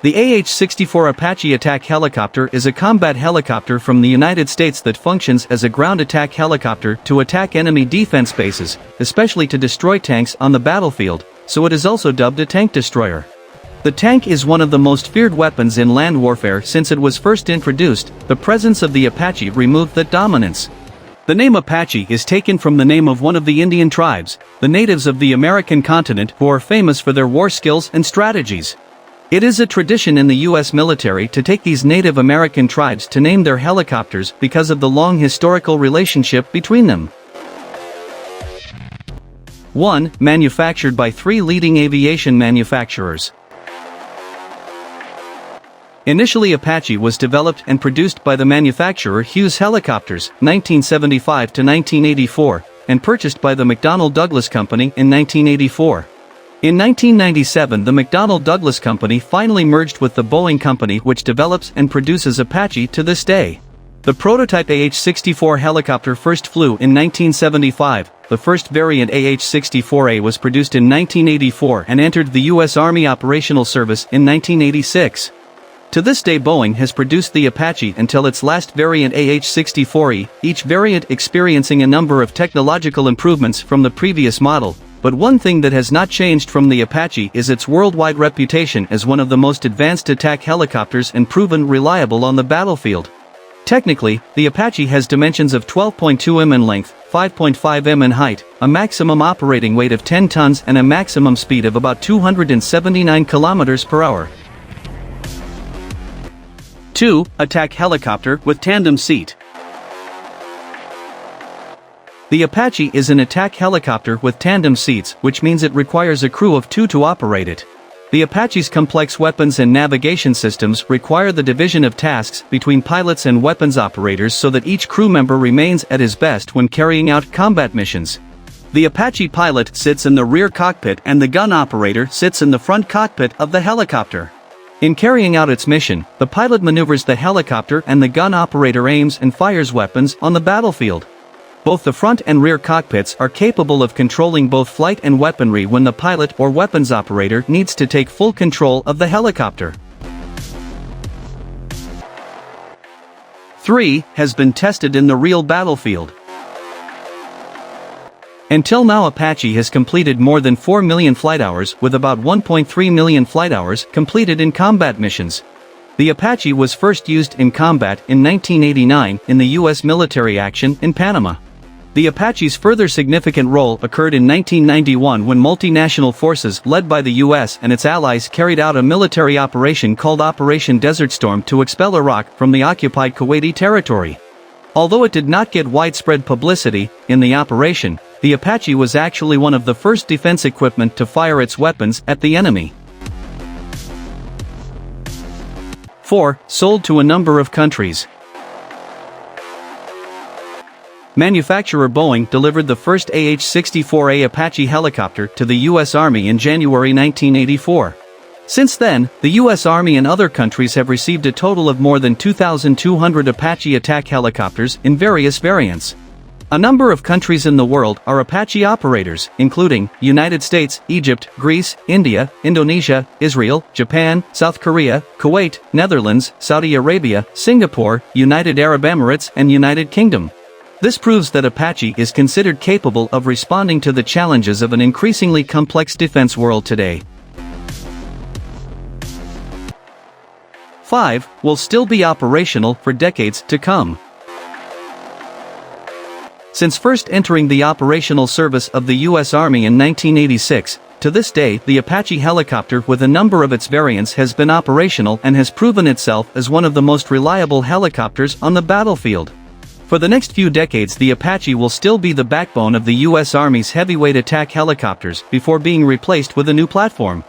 The AH-64 Apache attack helicopter is a combat helicopter from the United States that functions as a ground attack helicopter to attack enemy defense bases, especially to destroy tanks on the battlefield, so it is also dubbed a tank destroyer. The tank is one of the most feared weapons in land warfare since it was first introduced. The presence of the Apache removed that dominance. The name Apache is taken from the name of one of the Indian tribes, the natives of the American continent who are famous for their war skills and strategies. It is a tradition in the U.S. military to take these Native American tribes to name their helicopters because of the long historical relationship between them. 1. Manufactured by 3 leading aviation manufacturers. Initially, Apache was developed and produced by the manufacturer Hughes Helicopters, 1975 to 1984, and purchased by the McDonnell Douglas Company in 1984. In 1997, the McDonnell Douglas Company finally merged with the Boeing Company, which develops and produces Apache to this day. The prototype AH-64 helicopter first flew in 1975, the first variant AH-64A was produced in 1984 and entered the U.S. Army Operational Service in 1986. To this day, Boeing has produced the Apache until its last variant AH-64E, each variant experiencing a number of technological improvements from the previous model. But one thing that has not changed from the Apache is its worldwide reputation as one of the most advanced attack helicopters and proven reliable on the battlefield. Technically, the Apache has dimensions of 12.2 m in length, 5.5 m in height, a maximum operating weight of 10 tons and a maximum speed of about 279 km per hour. 2. Attack helicopter with tandem seat. The Apache is an attack helicopter with tandem seats, which means it requires a crew of 2 to operate it. The Apache's complex weapons and navigation systems require the division of tasks between pilots and weapons operators so that each crew member remains at his best when carrying out combat missions. The Apache pilot sits in the rear cockpit and the gun operator sits in the front cockpit of the helicopter. In carrying out its mission, the pilot maneuvers the helicopter and the gun operator aims and fires weapons on the battlefield. Both the front and rear cockpits are capable of controlling both flight and weaponry when the pilot or weapons operator needs to take full control of the helicopter. 3. Has been tested in the real battlefield. Until now, Apache has completed more than 4 million flight hours, with about 1.3 million flight hours completed in combat missions. The Apache was first used in combat in 1989 in the U.S. military action in Panama. The Apache's further significant role occurred in 1991 when multinational forces led by the U.S. and its allies carried out a military operation called Operation Desert Storm to expel Iraq from the occupied Kuwaiti territory. Although it did not get widespread publicity in the operation, the Apache was actually one of the first defense equipment to fire its weapons at the enemy. 4. Sold to a number of countries. Manufacturer Boeing delivered the first AH-64A Apache helicopter to the U.S. Army in January 1984. Since then, the U.S. Army and other countries have received a total of more than 2,200 Apache attack helicopters in various variants. A number of countries in the world are Apache operators, including United States, Egypt, Greece, India, Indonesia, Israel, Japan, South Korea, Kuwait, Netherlands, Saudi Arabia, Singapore, United Arab Emirates, and United Kingdom. This proves that Apache is considered capable of responding to the challenges of an increasingly complex defense world today. 5. Will still be operational for decades to come. Since first entering the operational service of the U.S. Army in 1986, to this day the Apache helicopter with a number of its variants has been operational and has proven itself as one of the most reliable helicopters on the battlefield. For the next few decades, the Apache will still be the backbone of the U.S. Army's heavyweight attack helicopters before being replaced with a new platform.